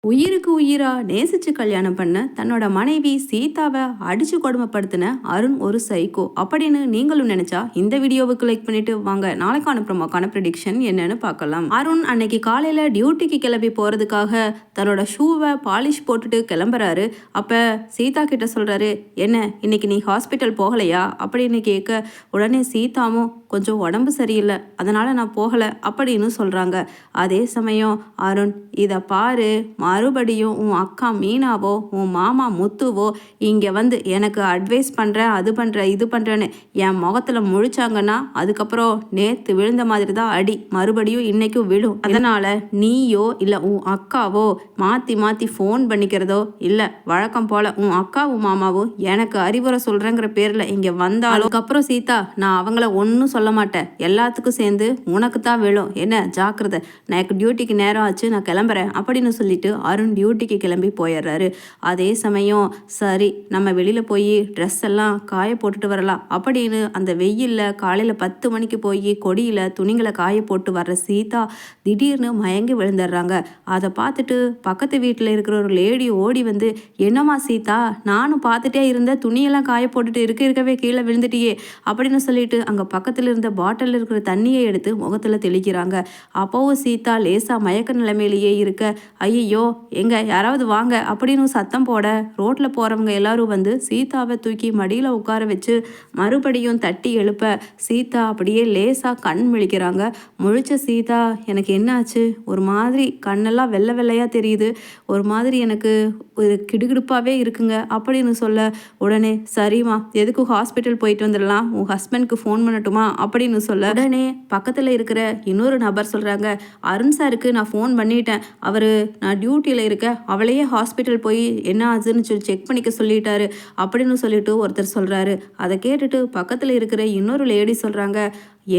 உயிருக்கு உயிரா நேசிச்சு கல்யாணம் பண்ண தன்னோட மனைவி சீதாவை அடிச்சு கொடுமைப்படுத்தின அருண் ஒரு சைக்கோ அப்படின்னு நீங்களும் நினைச்சா இந்த வீடியோவுக்கு லைக் பண்ணிட்டு வாங்க நாளைக்கான ப்ரோமோக்கான ப்ரெடிக்ஷன் என்னன்னு பார்க்கலாம். அருண் அன்னைக்கு காலையில டியூட்டிக்கு கிளம்பி போறதுக்காக தன்னோட ஷூவை பாலிஷ் போட்டுட்டு கிளம்புறாரு. அப்ப சீதா கிட்ட சொல்றாரு, என்ன இன்னைக்கு நீ ஹாஸ்பிட்டல் போகலையா அப்படின்னு கேட்க, உடனே சீதாவும் கொஞ்சம் உடம்பு சரியில்லை அதனால நான் போகல அப்படின்னு சொல்றாங்க. அதே சமயம் அருண், இதை பாரு, மறுபடியும் உன் அக்கா மீனாவோ உன் மாமா முத்துவோ இங்கே வந்து எனக்கு அட்வைஸ் பண்ணுறேன் அது பண்ணுறேன் இது பண்ணுறேன்னு என் முகத்தில் முழிச்சாங்கன்னா அதுக்கப்புறம் நேற்று விழுந்த மாதிரி தான் அடி மறுபடியும் இன்றைக்கும் விழும். அதனால் நீயோ இல்லை உன் அக்காவோ மாற்றி மாற்றி ஃபோன் பண்ணிக்கிறதோ இல்லை வழக்கம் போல் உன் அக்காவும் மாமாவும் எனக்கு அறிவுரை சொல்கிறேங்கிற பேரில் இங்கே வந்தாலும் அதுக்கப்புறம் சீதா நான் அவங்கள ஒன்றும் சொல்ல மாட்டேன், எல்லாத்துக்கும் சேர்ந்து உனக்கு தான் விழும், என்ன ஜாக்கிரதை, நான் டியூட்டிக்கு நேரம் ஆச்சு நான் கிளம்புறேன் அப்படின்னு சொல்லிட்டு அருண் டியூட்டிக்கு கிளம்பி போயிடுறாரு. அதே சமயம் சரி நம்ம வெளியில் போய் ட்ரெஸ் எல்லாம் காய போட்டுட்டு வரலாம் அப்படின்னு அந்த வெயிலில் காலையில் 10 மணிக்கு போய் கொடியில் துணிகளை காய போட்டு வர்ற சீதா திடீர்னு மயங்கி விழுந்துடுறாங்க. அதை பார்த்துட்டு பக்கத்து வீட்டில் இருக்கிற ஒரு லேடி ஓடி வந்து, என்னம்மா சீதா, நானும் பார்த்துட்டே இருந்த துணியெல்லாம் காய போட்டுட்டு இருக்கவே கீழே விழுந்துட்டியே அப்படின்னு சொல்லிட்டு அங்கே பக்கத்தில் இருந்த பாட்டில் இருக்கிற தண்ணியை எடுத்து முகத்தில் தெளிக்கிறாங்க. அப்போவும் சீதா லேசாக மயக்க நிலைமையிலேயே இருக்க, ஐயோ எங்க யாராவது வாங்க அப்படின்னு சத்தம் போட ரோட்டில் போகிறவங்க எல்லாரும் வந்து சீதாவை தூக்கி மடியில் உட்கார வச்சு மறுபடியும் தட்டி எழுப்ப சீதா அப்படியே லேசாக கண் முழிக்கிறாங்க. முழிச்ச சீதா, எனக்கு என்னாச்சு, ஒரு மாதிரி கண்ணெல்லாம் வெள்ளை வெள்ளையாக தெரியுது, ஒரு மாதிரி எனக்கு ஒரு கிடுகிடுப்பாகவே இருக்குங்க அப்படின்னு சொல்ல, உடனே சரிம்மா எதுக்கும் ஹாஸ்பிட்டல் போயிட்டு வந்துடலாம், உன் ஹஸ்பண்ட்க்கு ஃபோன் பண்ணட்டுமா அப்படின்னு சொல்ல, உடனே பக்கத்தில் இருக்கிற இன்னொரு நபர் சொல்கிறாங்க, அருண் சாருக்கு நான் ஃபோன் பண்ணிட்டேன், அவர் நான் டியூட்டியில் இருக்க அவளையே ஹாஸ்பிட்டல் போய் என்ன ஆச்சுன்னு சொல்லி செக் பண்ணிக்க சொல்லிட்டாரு அப்படின்னு சொல்லிட்டு ஒருத்தர் சொல்கிறாரு. அதை கேட்டுட்டு பக்கத்தில் இருக்கிற இன்னொரு லேடி சொல்கிறாங்க,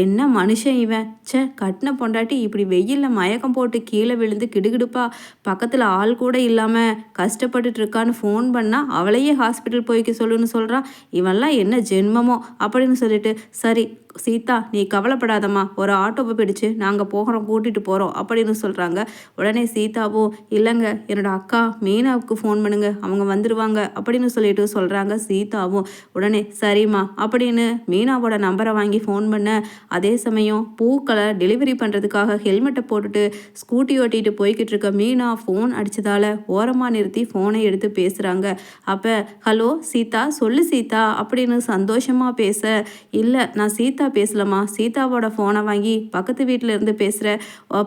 என்ன மனுஷன் இவன், கட்டின பொண்டாட்டி இப்படி வெயிலில் மயக்கம் போட்டு கீழே விழுந்து கிடுகிடுப்பா பக்கத்தில் ஆள் கூட இல்லாமல் கஷ்டப்பட்டுட்டு இருக்கான்னு ஃபோன் பண்ணால் அவளையே ஹாஸ்பிட்டல் போய்க்க சொல்லுன்னு சொல்கிறான், இவன்லாம் என்ன ஜென்மமோ அப்படின்னு சொல்லிட்டு, சரி சீதா நீ கவலைப்படாதம்மா, ஒரு ஆட்டோவை பிடிச்சு நாங்கள் போகிறோம் கூட்டிகிட்டு போகிறோம் அப்படின்னு சொல்கிறாங்க. உடனே சீதாவோ, இல்லைங்க என்னோட அக்கா மீனாவுக்கு ஃபோன் பண்ணுங்க அவங்க வந்துடுவாங்க அப்படின்னு சொல்லிட்டு சொல்கிறாங்க சீதாவும். உடனே சரிம்மா அப்படின்னு மீனாவோட நம்பரை வாங்கி ஃபோன் பண்ண, அதே சமயம் பூக்களை டெலிவரி பண்ணுறதுக்காக ஹெல்மெட்டை போட்டுட்டு ஸ்கூட்டி ஓட்டிகிட்டு போய்கிட்டு இருக்க மீனா ஃபோன் அடித்ததால் ஓரமாக நிறுத்தி ஃபோனை எடுத்து பேசுகிறாங்க. அப்போ ஹலோ சீதா, சொல்லு சீதா அப்படின்னு சந்தோஷமாக பேச, இல்லை நான் சீதா பேசலம்மா, சீதாவோட ஃபோனை வாங்கி பக்கத்து வீட்டில் இருந்து பேசுகிற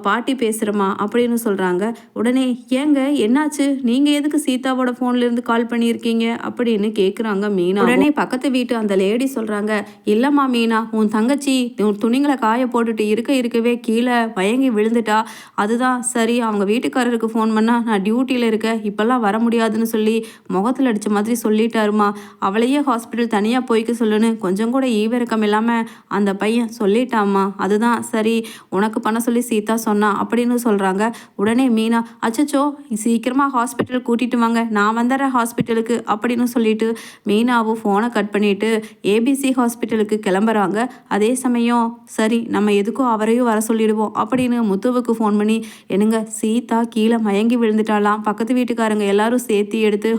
பாட்டி பேசுகிறம்மா அப்படின்னு சொல்கிறாங்க. உடனே ஏங்க என்னாச்சு, நீங்கள் எதுக்கு சீதாவோட ஃபோன்லேருந்து கால் பண்ணியிருக்கீங்க அப்படின்னு கேட்குறாங்க மீனா. உடனே பக்கத்து வீட்டு அந்த லேடி சொல்கிறாங்க, இல்லைம்மா மீனா, உன் தங்கச்சி உன் துணிங்களை காய போட்டுட்டு இருக்கவே கீழே மயங்கி விழுந்துட்டா, அதுதான் சரி அவங்க வீட்டுக்காரருக்கு ஃபோன் பண்ணால் நான் டியூட்டியில் இருக்க இப்போல்லாம் வர முடியாதுன்னு சொல்லி முகத்தில் அடித்த மாதிரி சொல்லிட்டாருமா, அவளையே ஹாஸ்பிட்டல் தனியாக போய்க்க சொல்லுன்னு கொஞ்சம் கூட ஈவிரக்கம் இல்லாமல் அந்த பையன் சொல்லிட்டாம்மா, அதுதான் சரி உனக்கு பண்ண சொல்லி சீதா சொன்னா அப்படின்னு சொல்கிறாங்க. உடனே மீனா, அச்சச்சோ சீக்கிரமாக ஹாஸ்பிட்டல் கூட்டிகிட்டு வாங்க, நான் வந்துடுறேன் ஹாஸ்பிட்டலுக்கு அப்படின்னு சொல்லிட்டு மீனாவும் ஃபோனை கட் பண்ணிவிட்டு ஏபிசி ஹாஸ்பிட்டலுக்கு கிளம்புறாங்க. அதே சமயம் சரி நம்ம எதுக்கும் அவரையும் வர சொல்லிடுவோம் அப்படின்னு முத்துவுக்கு ஃபோன் பண்ணி, என்னங்க சீதா கீழே மயங்கி விழுந்துட்டாலாம், பக்கத்து வீட்டுக்காரங்க எல்லாரும் சேர்த்து எடுத்து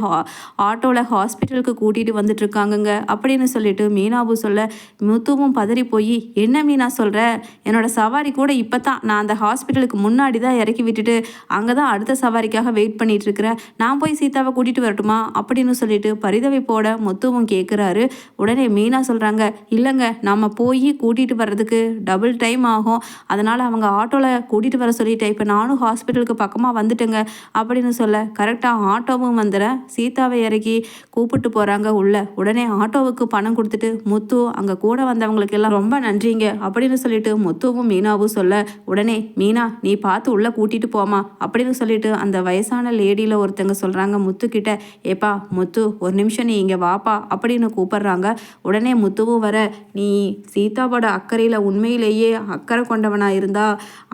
ஆட்டோவில் ஹாஸ்பிட்டலுக்கு கூட்டிகிட்டு வந்துட்டு இருக்காங்கங்க அப்படின்னு சொல்லிட்டு மீனாவும் சொல்ல, முத்துவும் பதறி போய், என்ன மீனா சொல்கிற, என்னோட சவாரி கூட இப்போ தான் நான் அந்த ஹாஸ்பிட்டலுக்கு முன்னாடி தான் இறக்கி விட்டுட்டு அங்கே தான் அடுத்த சவாரிக்காக வெயிட் பண்ணிட்டு இருக்கிறேன், நான் போய் சீதாவை கூட்டிகிட்டு வரட்டுமா அப்படின்னு சொல்லிட்டு பரிதவிப்போட முத்துவும் கேட்குறாரு. உடனே மீனா சொல்கிறாங்க, இல்லைங்க நம்ம போய் கூட்டிகிட்டு வர்றதுக்கு டபுள் டைம் ஆகும், அதனால் அவங்க ஆட்டோவில் கூட்டிகிட்டு வர சொல்லிட்டேன், இப்போ நானும் ஹாஸ்பிட்டலுக்கு பக்கமாக வந்துட்டேங்க அப்படின்னு சொல்ல, கரெக்டாக ஆட்டோவும் வந்துடுறேன் சீதாவை இறக்கி கூப்பிட்டு போகிறாங்க உள்ள. உடனே ஆட்டோவுக்கு பணம் கொடுத்துட்டு முத்து அங்கே கூட வந்தவங்களுக்கு எல்லாம் ரொம்ப நன்றிங்க அப்படின்னு சொல்லிட்டு முத்துவும் மீனாவும் சொல்ல, உடனே மீனா நீ பார்த்து உள்ளே கூட்டிகிட்டு போமா அப்படின்னு சொல்லிட்டு அந்த வயசான லேடியில் ஒருத்தங்க சொல்கிறாங்க முத்துக்கிட்ட, ஏப்பா முத்து ஒரு நிமிஷம் நீ இங்கே வாப்பா அப்படின்னு கூப்பிட்றாங்க. உடனே முத்துவும் வர, நீ சீதாவோட அக்கறையில் உண்மையிலேயே அக்கறை கொண்டவனாக இருந்தா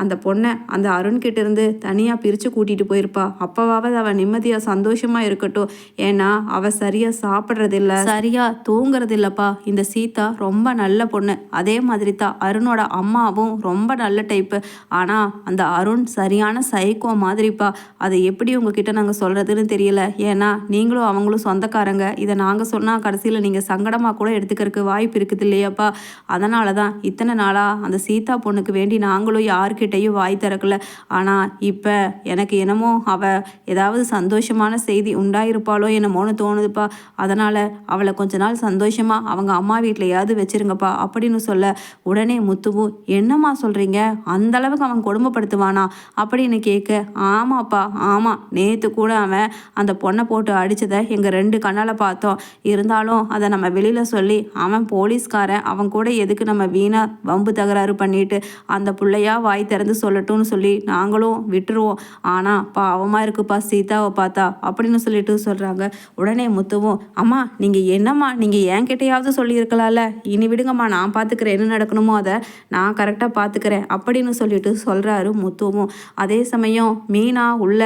அந்த பொண்ணை அந்த அருண்கிட்ட இருந்து தனியாக பிரித்து கூட்டிகிட்டு போயிருப்பா, அப்போவாவது அவள் நிம்மதியாக சந்தோஷமாக இருக்கட்டும், ஏன்னா அவள் சரியாக சாப்பிட்றதில்ல சரியாக தூங்குறதில்லப்பா, இந்த சீதா ரொம்ப நல்ல பொண்ணு, அதே மாதிரி தான் அருணோட அம்மாவும் ரொம்ப நல்ல டைப்பு. ஆனால் அந்த அருண் சரியான சைக்கோ மாதிரிப்பா. அதை எப்படி உங்ககிட்ட நாங்கள் சொல்கிறதுன்னு தெரியல. ஏன்னா நீங்களும் அவங்களும் சொந்தக்காரங்க. இதை நாங்கள் சொன்னால் கடைசியில் நீங்கள் சங்கடமாக கூட எடுத்துக்கிறதுக்கு வாய்ப்பு இருக்குது இல்லையாப்பா. அதனால தான் இத்தனை நாளாக அந்த சீதா பொண்ணுக்கு வேண்டி நாங்களும் யார்கிட்டையும் வாய் திறக்கல. ஆனால் இப்போ எனக்கு என்னமோ அவள் ஏதாவது சந்தோஷமான செய்தி உண்டாயிருப்பாளோ என்னமோன்னு தோணுதுப்பா. அதனால் அவளை கொஞ்ச நாள் சந்தோஷமாக அவங்க அம்மா வீட்டிலையாவது வச்சிருங்கப்பா அப்படின்னு சொல்ல உடனே முத்துவும், என்னம்மா சொல்கிறீங்க, அந்த அளவுக்கு அவன் கொடுமைப்படுத்துவானா அப்படின்னு கேட்க, ஆமாப்பா ஆமாம், நேற்று கூட அவன் அந்த பொண்ணை போட்டு அடித்ததை எங்கள் 2 கண்ணால் பார்த்தோம். இருந்தாலும் அதை நம்ம வெளியில் சொல்லி அவன் போலீஸ்காரன், அவன் கூட எதுக்கு நம்ம வீணாக வம்பு தகராறு பண்ணிட்டு அந்த பிள்ளையா வாய் திறந்து சொல்லட்டும்னு சொல்லி நாங்களும் விட்டுருவோம். ஆனால் பாவமாக இருக்குப்பா சீதாவை பார்த்தா அப்படின்னு சொல்லிட்டு சொல்கிறாங்க. உடனே முத்துவும், அம்மா நீங்கள் என்னம்மா, நீங்கள் என்கிட்டையாவது சொல்லியிருக்கலாம்ல, இனி விடுங்கம்மா, நான் பார்த்துக்கிறேன், என்ன நடக்கணுமோ அதை நான் கரெக்டாக பார்த்துக்கிறேன் அப்படின்னு சொல்லிட்டு சொல்கிறாரு முத்துவும். அதே சமயம் மீனா உள்ள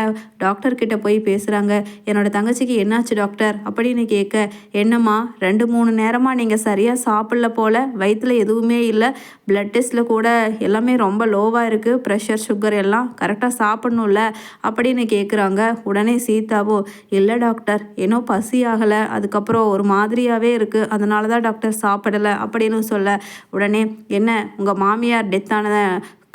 டாக்டர்கிட்ட போய் பேசுகிறாங்க. என்னோட தங்கச்சிக்கு என்னாச்சு டாக்டர் அப்படின்னு கேட்க, என்னம்மா 2-3 நேரமாக நீங்கள் சரியாக சாப்பிடல போல், வயிற்றில் எதுவுமே இல்லை, பிளட் டெஸ்ட்டில் கூட எல்லாமே ரொம்ப லோவாக இருக்குது, ப்ரெஷர் சுகர் எல்லாம் கரெக்டாக சாப்பிட்ணும்ல அப்படின்னு கேட்குறாங்க. உடனே சீதாவோ, இல்லை டாக்டர், ஏன்னோ பசி ஆகலை, அதுக்கப்புறம் ஒரு மாதிரியாகவே இருக்குது, அதனால தான் டாக்டர் சாப்பிடலை அப்படின்னு சொல்ல, உடனே என்ன உங்கள் மாமியார் டெத்தான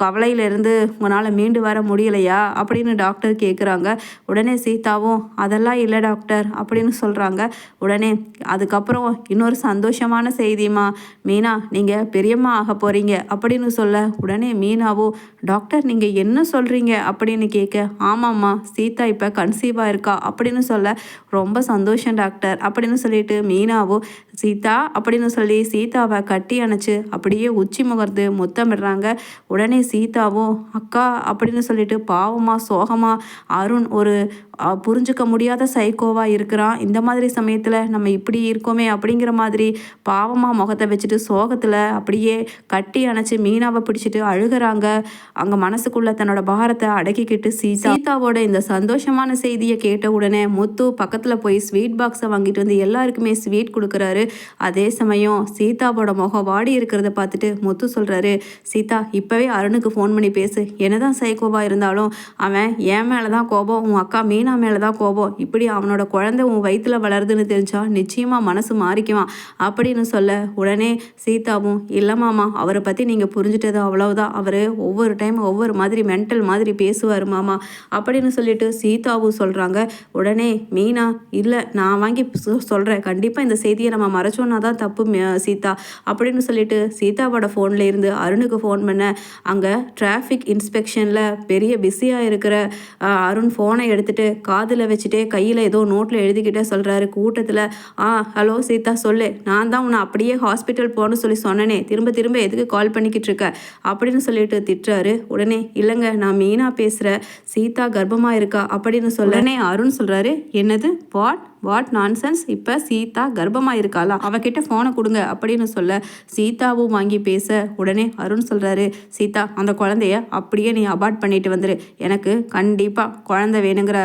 கவலையிலேருந்து உங்களால் மீண்டு வர முடியலையா அப்படின்னு டாக்டர் கேட்குறாங்க. உடனே சீதாவும், அதெல்லாம் இல்லை டாக்டர் அப்படின்னு சொல்கிறாங்க. உடனே அதுக்கப்புறம் இன்னொரு சந்தோஷமான செய்தியுமா, மீனா நீங்கள் பெரியம்மா ஆக போகிறீங்க அப்படின்னு சொல்ல, உடனே மீனாவும், டாக்டர் நீங்கள் என்ன சொல்கிறீங்க அப்படின்னு கேட்க, ஆமாம்மா சீதா இப்போ கன்சீவாக இருக்கா அப்படின்னு சொல்ல, ரொம்ப சந்தோஷம் டாக்டர் அப்படின்னு சொல்லிட்டு மீனாவும் சீதா அப்படின்னு சொல்லி சீதாவை கட்டி அணைச்சு அப்படியே உச்சி முகர்ந்து முத்தமிடுறாங்க. உடனே சீதாவும் அக்கா அப்படின்னு சொல்லிட்டு பாவமா சோகமா அருண் ஒரு புரிஞ்சுக்க முடியாத சைக்கோவாக இருக்கிறான், இந்த மாதிரி சமயத்தில் நம்ம இப்படி இருக்கோமே அப்படிங்கிற மாதிரி பாவமாக முகத்தை வச்சுட்டு சோகத்தில் அப்படியே கட்டி அணைச்சி மீனாவை பிடிச்சிட்டு அழுகிறாங்க. அங்கே மனசுக்குள்ளே தன்னோட பாரத்தை அடக்கிக்கிட்டு சீதாவோட இந்த சந்தோஷமான செய்தியை கேட்ட உடனே முத்து பக்கத்தில் போய் ஸ்வீட் பாக்ஸை வாங்கிட்டு வந்து எல்லாருக்குமே ஸ்வீட் கொடுக்குறாரு. அதே சமயம் சீதாவோட முகம் வாடி இருக்கிறத பார்த்துட்டு முத்து சொல்கிறாரு, சீதா இப்போவே அருணுக்கு ஃபோன் பண்ணி பேசு, என்னதான் சைக்கோவாக இருந்தாலும் அவன் என் மேலே தான் கோபம், உன் அக்கா மீனா மேலே தான் கோபம், இப்படி அவனோட குழந்தை உன் வயிற்றில் வளருதுன்னு தெரிஞ்சா நிச்சயமாக மனசு மாறிக்குவான் அப்படின்னு சொல்ல, உடனே சீதாவும், இல்லைம்மாமா அவரை பற்றி நீங்கள் புரிஞ்சுட்டது அவ்வளவுதான், அவர் ஒவ்வொரு டைம் ஒவ்வொரு மாதிரி மென்டல் மாதிரி பேசுவார் மாமா அப்படின்னு சொல்லிட்டு சீதாவும் சொல்கிறாங்க. உடனே மீனா, இல்லை நான் வாங்கி சொல்கிறேன், கண்டிப்பாக இந்த செய்தியை நம்ம மறைச்சோன்னா தான் தப்பு சீதா அப்படின்னு சொல்லிட்டு சீதாவோட ஃபோனில் இருந்து அருணுக்கு ஃபோன் பண்ண, அங்கே டிராஃபிக் இன்ஸ்பெக்ஷனில் பெரிய பிஸியாக இருக்கிற அருண் ஃபோனை எடுத்துகிட்டு காதில் வச்சுட்டே கையில் ஏதோ நோட்டில் எழுதிக்கிட்டே சொல்கிறாரு கூட்டத்தில், ஹலோ சீதா சொல்லு, நான் தான் உன்னை அப்படியே ஹாஸ்பிட்டல் போகணும்னு சொல்லி சொன்னனே, திரும்ப திரும்ப எதுக்கு கால் பண்ணிக்கிட்டு இருக்க அப்படின்னு சொல்லிட்டு திட்டுறாரு. உடனே, இல்லைங்க நான் மீனா பேசுகிறேன், சீதா கர்ப்பமாக இருக்கா அப்படின்னு சொல்லனே அருண் சொல்கிறாரு, என்னது வாட் நான்சென்ஸ், இப்போ சீதா கர்ப்பமாக இருக்காளா, அவகிட்ட ஃபோனை கொடுங்க அப்படின்னு சொல்ல சீதாவும் வாங்கி பேச, உடனே அருண் சொல்கிறாரு, சீதா அந்த குழந்தைய அப்படியே நீ அபார்ட் பண்ணிட்டு வந்துரு, எனக்கு கண்டிப்பாக குழந்தை வேணுங்கிற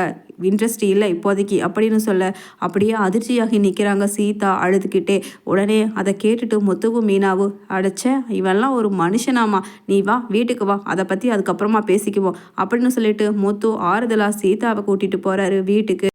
இன்ட்ரெஸ்ட் இல்லை இப்போதைக்கு அப்படின்னு சொல்ல, அப்படியே அதிர்ச்சியாகி நிற்கிறாங்க சீதா அழுதுகிட்டே. உடனே அதை கேட்டுட்டு முத்துவும் மீனாவும், அடைச்ச இவெல்லாம் ஒரு மனுஷனாமா, நீ வா வீட்டுக்கு வா, அதை பற்றி அதுக்கப்புறமா பேசிக்குவோம் அப்படின்னு சொல்லிட்டு முத்து ஆறுதலாக சீதாவை கூட்டிகிட்டு போகிறாரு வீட்டுக்கு.